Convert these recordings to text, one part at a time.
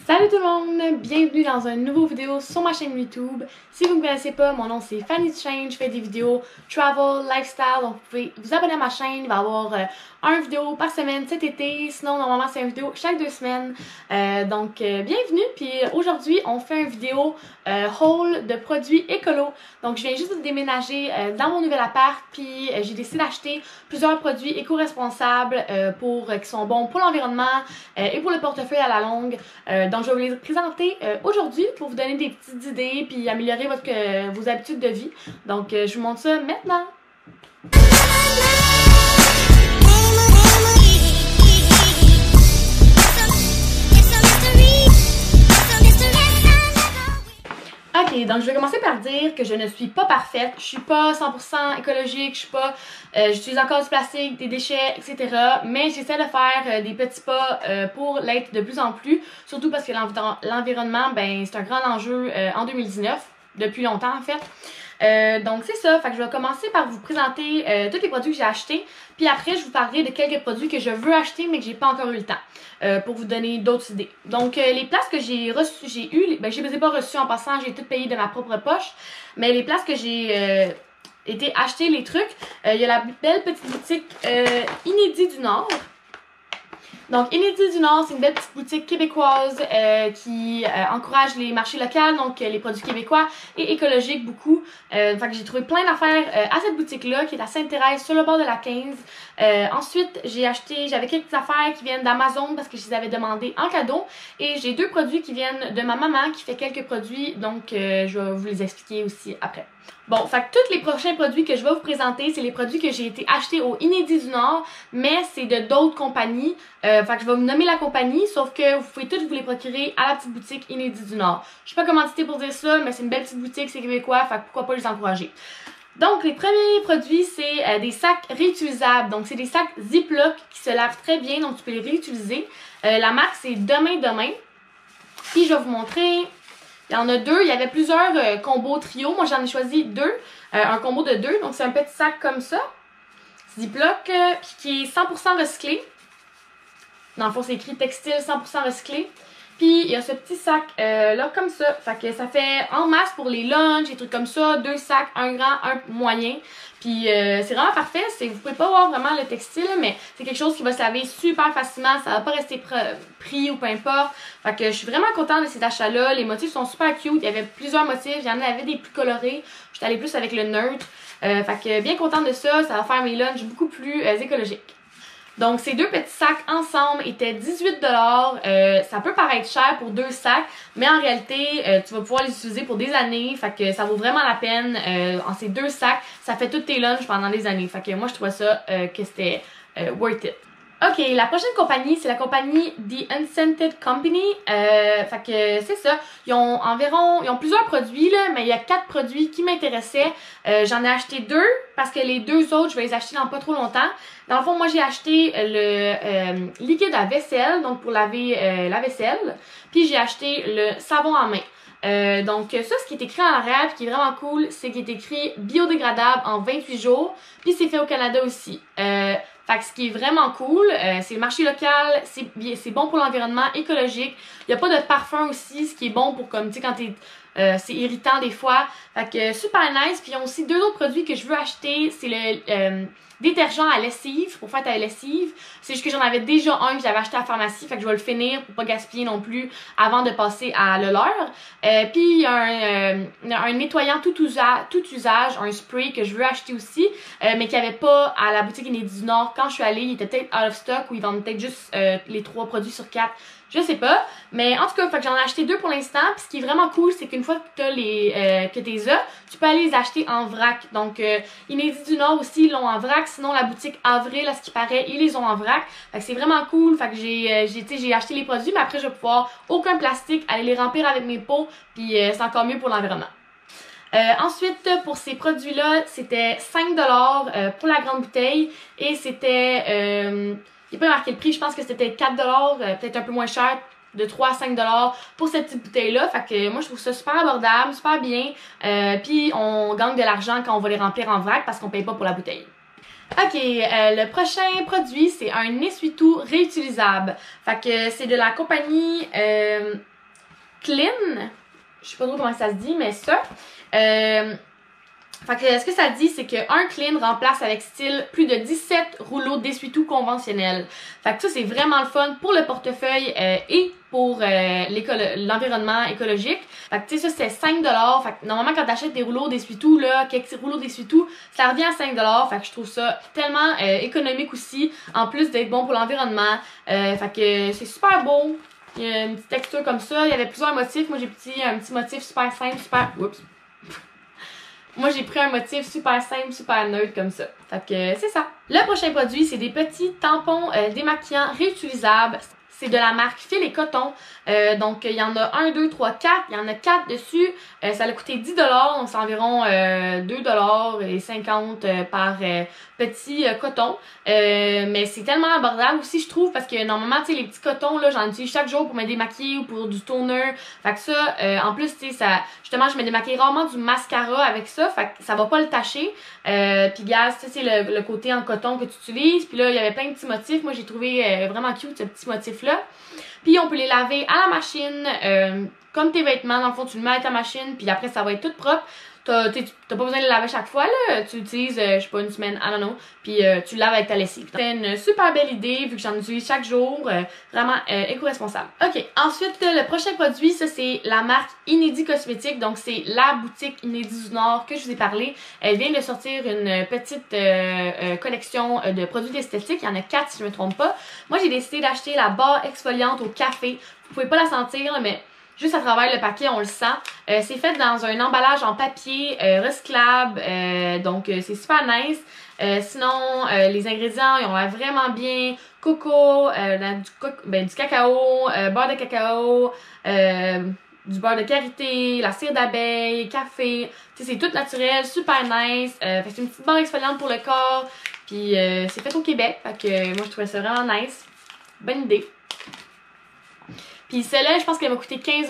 Salut tout le monde! Bienvenue dans une nouvelle vidéo sur ma chaîne YouTube. Si vous ne me connaissez pas, mon nom c'est Fanny Duchesne, je fais des vidéos travel, lifestyle, donc vous pouvez vous abonner à ma chaîne, il va y avoir une vidéo par semaine cet été, sinon normalement c'est une vidéo chaque 2 semaines. Bienvenue, puis aujourd'hui on fait une vidéo haul de produits écolo. Donc je viens juste de déménager dans mon nouvel appart, puis j'ai décidé d'acheter plusieurs produits éco-responsables qui sont bons pour l'environnement et pour le portefeuille à la longue. Donc je vais vous les présenter aujourd'hui pour vous donner des petites idées puis améliorer vos habitudes de vie. Donc je vous montre ça maintenant. Ok, donc je vais commencer par dire que je ne suis pas parfaite, je suis pas 100% écologique, j'utilise encore du plastique, des déchets, etc. Mais j'essaie de faire des petits pas pour l'être de plus en plus, surtout parce que l'environnement, c'est un grand enjeu en 2019, depuis longtemps en fait. Donc c'est ça, fait que je vais commencer par vous présenter tous les produits que j'ai achetés, puis après je vous parlerai de quelques produits que je veux acheter mais que j'ai pas encore eu le temps. Pour vous donner d'autres idées. Donc, les places que j'ai eues, je les ai pas reçues en passant, j'ai tout payé de ma propre poche, mais les places que j'ai été acheter les trucs, il y a la belle petite boutique Inédit du Nord. Donc, Inédit du Nord, c'est une belle petite boutique québécoise qui encourage les marchés locaux, donc les produits québécois et écologiques beaucoup. Fait que j'ai trouvé plein d'affaires à cette boutique-là qui est à Sainte-Thérèse, sur le bord de la 15. Ensuite, j'avais quelques affaires qui viennent d'Amazon parce que je les avais demandées en cadeau. Et j'ai deux produits qui viennent de ma maman qui fait quelques produits, donc je vais vous les expliquer aussi après. Bon, fait que tous les prochains produits que je vais vous présenter, c'est les produits que j'ai été achetés au Inédit du Nord, mais c'est de d'autres compagnies. Fait que je vais vous nommer la compagnie, sauf que vous pouvez toutes vous les procurer à la petite boutique Inédit du Nord. Je suis pas commanditée pour dire ça, mais c'est une belle petite boutique, c'est québécois, fait que pourquoi pas les encourager. Donc, les premiers produits, c'est des sacs réutilisables. Donc, c'est des sacs Ziploc qui se lavent très bien, donc tu peux les réutiliser. La marque, c'est Demain. Puis, je vais vous montrer. Il y en a deux. Il y avait plusieurs combos trio. Moi, j'en ai choisi deux. Un combo de deux. Donc, c'est un petit sac comme ça. Ziploc, puis qui est 100% recyclé. Dans le fond, c'est écrit textile 100% recyclé. Puis, il y a ce petit sac là, comme ça. Fait que ça fait en masse pour les lunchs, des trucs comme ça. Deux sacs, un grand, un moyen. Puis, c'est vraiment parfait. Vous pouvez pas voir vraiment le textile, mais c'est quelque chose qui va se laver super facilement. Ça va pas rester pris ou peu importe. Fait que je suis vraiment contente de cet achat-là. Les motifs sont super cute. Il y avait plusieurs motifs. Il y en avait des plus colorés. J'étais allée plus avec le neutre. Fait que bien contente de ça. Ça va faire mes lunchs beaucoup plus écologiques. Donc, ces deux petits sacs ensemble étaient 18 $. Ça peut paraître cher pour deux sacs, mais en réalité, tu vas pouvoir les utiliser pour des années. Fait que ça vaut vraiment la peine. En ces deux sacs, ça fait tous tes lunchs pendant des années. Fait que moi, je trouvais ça que c'était worth it. Ok, la prochaine compagnie, c'est la compagnie The Unscented Company. Fait que c'est ça. Ils ont plusieurs produits, là, mais il y a 4 produits qui m'intéressaient. J'en ai acheté 2 parce que les 2 autres, je vais les acheter dans pas trop longtemps. Dans le fond, moi, j'ai acheté le liquide à vaisselle, donc pour laver la vaisselle. Puis j'ai acheté le savon à main. Donc ça, ce qui est écrit en arrière, puis qui est vraiment cool, c'est qu'il est écrit biodégradable en 28 jours. Puis c'est fait au Canada aussi. Fait que ce qui est vraiment cool, c'est le marché local, c'est bon pour l'environnement, écologique. Il n'y a pas de parfum aussi, ce qui est bon pour comme, tu sais, quand c'est irritant des fois. Fait que super nice. Puis ils ont aussi 2 autres produits que je veux acheter. C'est le détergent à lessive, pour faire ta lessive. C'est juste que j'en avais déjà un que j'avais acheté à la pharmacie. Fait que je vais le finir pour pas gaspiller non plus avant de passer à le leur. Puis il y a un nettoyant tout usage, un spray que je veux acheter aussi, mais qu'il n'y avait pas à la boutique Inédit du Nord. Quand je suis allée, il était peut-être out of stock ou ils vendent peut-être juste les 3 produits sur 4. Je sais pas, mais en tout cas, fait que j'en ai acheté 2 pour l'instant. Puis ce qui est vraiment cool, c'est qu'une fois que que t'es tu peux aller les acheter en vrac. Donc, Inédit du Nord aussi, ils l'ont en vrac. Sinon, la boutique Avril, à ce qui paraît, ils les ont en vrac. Fait que c'est vraiment cool. Fait que j'ai acheté les produits, mais après, je vais pouvoir, aucun plastique, aller les remplir avec mes pots. Puis c'est encore mieux pour l'environnement. Ensuite, pour ces produits-là, c'était 5 $ pour la grande bouteille. Et c'était... il n'y a pas marqué le prix, je pense que c'était 4 $, peut-être un peu moins cher, de 3 à 5 $ pour cette petite bouteille-là. Fait que moi, je trouve ça super abordable, super bien. Puis on gagne de l'argent quand on va les remplir en vrac parce qu'on paye pas pour la bouteille. Ok, le prochain produit, c'est un essuie-tout réutilisable. Fait que c'est de la compagnie Clean. Je sais pas trop comment ça se dit, mais ça. Fait que ce que ça dit, c'est qu'un Clean remplace avec style plus de 17 rouleaux d'essuie-tout conventionnels. Fait que ça, c'est vraiment le fun pour le portefeuille et pour l'environnement écologique. Fait que tu sais, ça, c'est 5$. Fait que normalement, quand t'achètes des rouleaux d'essuie-tout, là, quelques rouleaux d'essuie-tout, ça revient à 5$. Fait que je trouve ça tellement économique aussi, en plus d'être bon pour l'environnement. Fait que c'est super beau. Il y a une petite texture comme ça. Il y avait plusieurs motifs. Moi, j'ai pris un petit motif super simple, super... Oups! Moi, j'ai pris un motif super simple, super neutre comme ça. Fait que c'est ça. Le prochain produit, c'est des petits tampons démaquillants réutilisables. C'est de la marque Fil et Coton. Donc, il y en a 1, 2, 3, 4. Il y en a 4 dessus. Ça a coûté 10$. Donc, c'est environ 2,50$ par petit coton. Mais c'est tellement abordable aussi, je trouve, parce que normalement, tu sais, les petits cotons, là, j'en utilise chaque jour pour me démaquiller ou pour du toner. Fait que ça, en plus, tu sais, ça, justement, je me démaquille rarement du mascara avec ça. Fait que ça va pas le tacher. Puis, gaz, tu sais, c'est le côté en coton que tu utilises. Puis là, il y avait plein de petits motifs. Moi, j'ai trouvé vraiment cute ce petit motif-là. Puis on peut les laver à la machine, comme tes vêtements, dans le fond tu le mets à ta machine, puis après ça va être tout propre. T'as pas besoin de le laver chaque fois, là. Tu l'utilises, je sais pas, une semaine, I don't know, puis tu le laves avec ta lessive. C'est une super belle idée, vu que j'en utilise chaque jour, vraiment éco-responsable. Ok, ensuite, le prochain produit, ça c'est la marque Inédit Cosmétique, donc c'est la boutique Inédit du Nord que je vous ai parlé. Elle vient de sortir une petite collection de produits d'esthétique, il y en a 4 si je me trompe pas. Moi, j'ai décidé d'acheter la barre exfoliante au café. Vous pouvez pas la sentir, là, mais... juste à travers le paquet, on le sent. C'est fait dans un emballage en papier recyclable, donc c'est super nice. Sinon, les ingrédients, ils ont l'air vraiment bien. Coco, du cacao, beurre de cacao, du beurre de karité, la cire d'abeille, café. Tu sais, c'est tout naturel, super nice. Fait que c'est une petite barre exfoliante pour le corps. Puis c'est fait au Québec, fait que moi je trouvais ça vraiment nice. Bonne idée. Puis celle-là, je pense qu'elle m'a coûté 15$.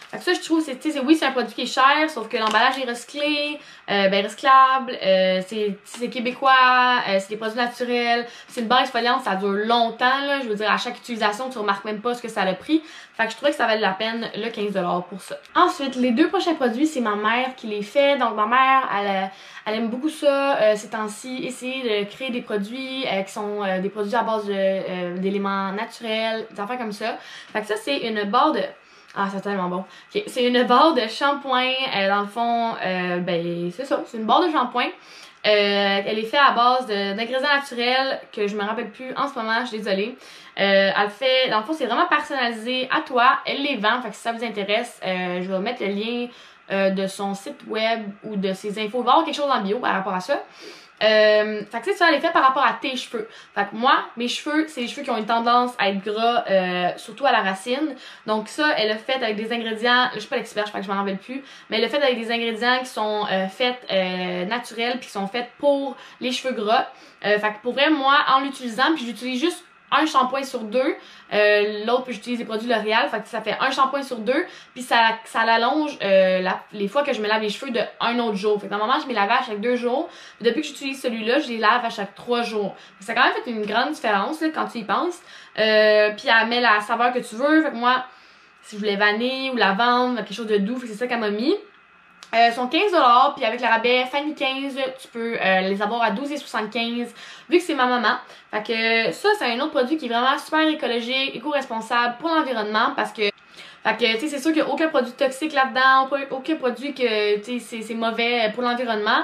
Fait que ça, je trouve, oui, c'est un produit qui est cher, sauf que l'emballage est recyclé, recyclable, c'est québécois, c'est des produits naturels. C'est une barre exfoliante, ça dure longtemps, là. Je veux dire, à chaque utilisation, tu remarques même pas ce que ça a pris. Fait que je trouvais que ça valait la peine, le 15$ pour ça. Ensuite, les deux prochains produits, c'est ma mère qui les fait. Donc, ma mère, elle aime beaucoup ça, ces temps-ci, essayer de créer des produits qui sont des produits à base d'éléments naturels, des affaires comme ça. Fait que ça, c'est une barre de... Ah, c'est tellement bon. Okay. C'est une barre de shampoing. Dans le fond, c'est ça, c'est une barre de shampoing. Elle est faite à base d'ingrédients naturels que je me rappelle plus en ce moment, je suis désolée. Elle fait, dans le fond, c'est vraiment personnalisé à toi. Elle les vend, fait que si ça vous intéresse, je vais mettre le lien de son site web ou de ses infos. Il va y avoir quelque chose en bio par rapport à ça. Fait que ça, elle est faite par rapport à tes cheveux. Fait que moi, mes cheveux, c'est les cheveux qui ont une tendance à être gras, surtout à la racine. Donc ça, elle l'a fait avec des ingrédients, je suis pas l'expert, je crois que je m'en rappelle plus, mais elle l'a fait avec des ingrédients qui sont faits naturels puis qui sont faits pour les cheveux gras. Fait que pour vrai, moi, en l'utilisant, puis j'utilise juste un shampoing sur 2, l'autre j'utilise des produits L'Oréal, fait que ça fait un shampoing sur 2, puis ça l'allonge les fois que je me lave les cheveux de un autre jour. Fait que normalement je me lave à chaque 2 jours, puis depuis que j'utilise celui-là, je les lave à chaque 3 jours. Ça a quand même fait une grande différence là, quand tu y penses. Puis elle met la saveur que tu veux, fait que moi, si je voulais vanille ou lavande, quelque chose de doux, fait que c'est ça qu'elle m'a mis. Sont 15$, puis avec le rabais Fanny 15, tu peux les avoir à 12,75$ vu que c'est ma maman. Fait que ça, c'est un autre produit qui est vraiment super écologique, éco-responsable pour l'environnement parce que tu sais, c'est sûr qu'il n'y a aucun produit toxique là-dedans, aucun produit que, tu sais, c'est mauvais pour l'environnement.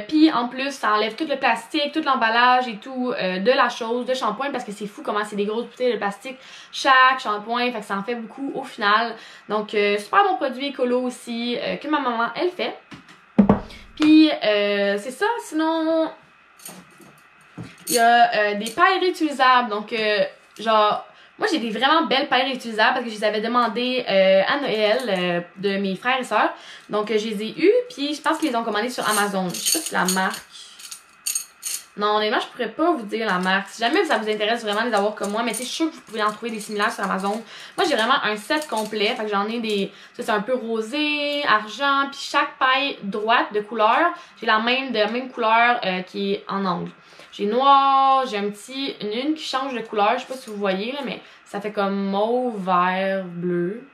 Puis en plus, ça enlève tout le plastique, tout l'emballage et tout de la chose, de shampoing, parce que c'est fou comment c'est des grosses bouteilles de plastique chaque shampoing, fait que ça en fait beaucoup au final. Donc super bon produit écolo aussi que ma maman elle fait. Puis c'est ça, sinon il y a des pailles réutilisables, donc genre... Moi, j'ai des vraiment belles pailles réutilisables parce que je les avais demandées à Noël de mes frères et sœurs. Donc, je les ai eues, puis je pense qu'ils les ont commandées sur Amazon. Je sais pas si la marque... Non, honnêtement, je pourrais pas vous dire la marque. Si jamais ça vous intéresse vraiment de les avoir comme moi, mais c'est sûr que vous pouvez en trouver des similaires sur Amazon. Moi, j'ai vraiment un set complet. Fait que j'en ai des... Ça, c'est un peu rosé, argent, puis chaque paille droite de couleur, j'ai la même couleur qui est en angle. J'ai noir, j'ai une qui change de couleur, je sais pas si vous voyez là, mais ça fait comme mauve, vert, bleu.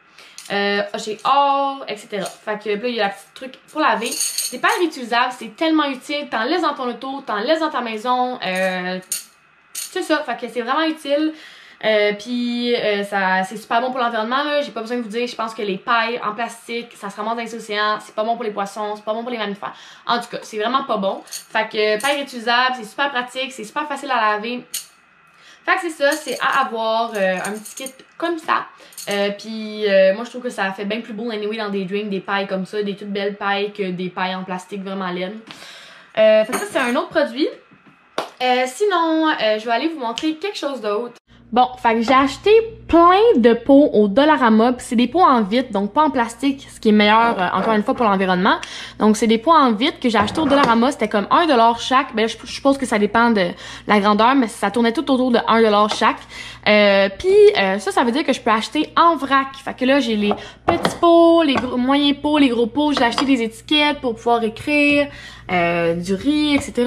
J'ai or, etc. Fait que là, il y a la petite truc pour laver. C'est pas réutilisable, c'est tellement utile. T'en laisses dans ton auto, t'en laisses dans ta maison. C'est ça, fait que c'est vraiment utile. Puis c'est super bon pour l'environnement là, j'ai pas besoin de vous dire, je pense que les pailles en plastique, ça se ramasse dans les océans, c'est pas bon pour les poissons, c'est pas bon pour les mammifères. En tout cas, c'est vraiment pas bon. Fait que paille réutilisable, c'est super pratique, c'est super facile à laver. Fait que c'est ça, c'est à avoir un petit kit comme ça. Puis moi je trouve que ça fait bien plus beau anyway dans des drinks, des pailles comme ça, des toutes belles pailles que des pailles en plastique vraiment laides. Fait que ça c'est un autre produit. Sinon, je vais aller vous montrer quelque chose d'autre. Bon, fait que j'ai acheté plein de pots au Dollarama, puis c'est des pots en vitre, donc pas en plastique, ce qui est meilleur, encore une fois, pour l'environnement. Donc c'est des pots en vitre que j'ai acheté au Dollarama, c'était comme 1$ chaque. Ben je suppose que ça dépend de la grandeur, mais ça tournait tout autour de 1$ chaque. Ça veut dire que je peux acheter en vrac. Fait que là, j'ai les petits pots, les moyens pots, les gros pots, j'ai acheté des étiquettes pour pouvoir écrire, du riz, etc.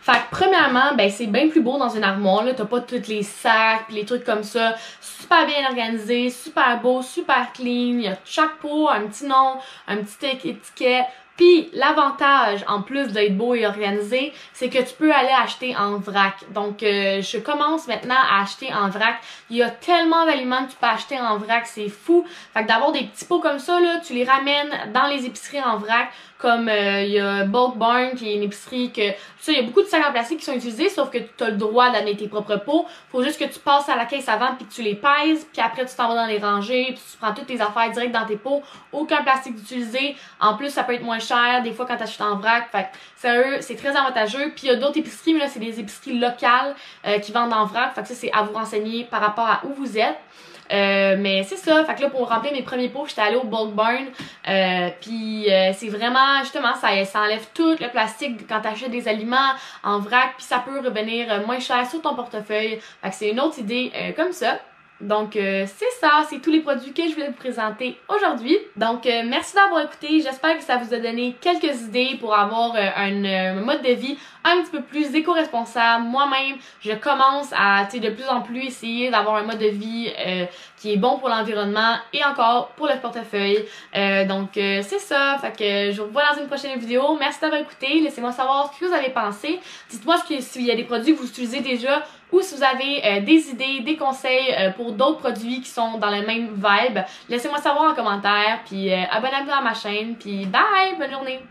Fait que premièrement, ben c'est bien plus beau dans une armoire, là, t'as pas tous les sacs pis les trucs comme ça, super bien organisé, super beau, super clean, il y a chaque pot un petit nom, un petit étiquette. Puis l'avantage, en plus d'être beau et organisé, c'est que tu peux aller acheter en vrac. Donc je commence maintenant à acheter en vrac. Il y a tellement d'aliments que tu peux acheter en vrac, c'est fou. Fait que d'avoir des petits pots comme ça, là, tu les ramènes dans les épiceries en vrac. Comme il y a Bulk Barn qui est une épicerie que... Ça, il y a beaucoup de sacs en plastique qui sont utilisés, sauf que tu as le droit d'amener tes propres pots. Faut juste que tu passes à la caisse avant puis que tu les pèses, puis après tu t'en vas dans les rangées, puis tu prends toutes tes affaires direct dans tes pots. Aucun plastique utilisé. En plus, ça peut être moins cher des fois quand tu achètes en vrac. Fait que sérieux, c'est très avantageux. Puis il y a d'autres épiceries, mais là, c'est des épiceries locales qui vendent en vrac. Fait que ça, c'est à vous renseigner par rapport à où vous êtes. Mais c'est ça, fait que là pour remplir mes premiers pots, j'étais allée au Bulk Barn. C'est vraiment, justement, ça enlève tout le plastique quand t'achètes des aliments en vrac, puis ça peut revenir moins cher sur ton portefeuille. Fait que c'est une autre idée comme ça. Donc c'est ça, c'est tous les produits que je voulais vous présenter aujourd'hui. Donc merci d'avoir écouté, j'espère que ça vous a donné quelques idées pour avoir un mode de vie un petit peu plus éco-responsable. Moi-même, je commence à de plus en plus essayer d'avoir un mode de vie qui est bon pour l'environnement et encore pour le portefeuille. C'est ça, fait que je vous revois dans une prochaine vidéo. Merci d'avoir écouté, laissez-moi savoir ce que vous avez pensé. Dites-moi s'il y a des produits que vous utilisez déjà ou si vous avez des idées, des conseils pour d'autres produits qui sont dans la même vibe. Laissez-moi savoir en commentaire, puis abonnez-vous à ma chaîne, puis bye, bonne journée!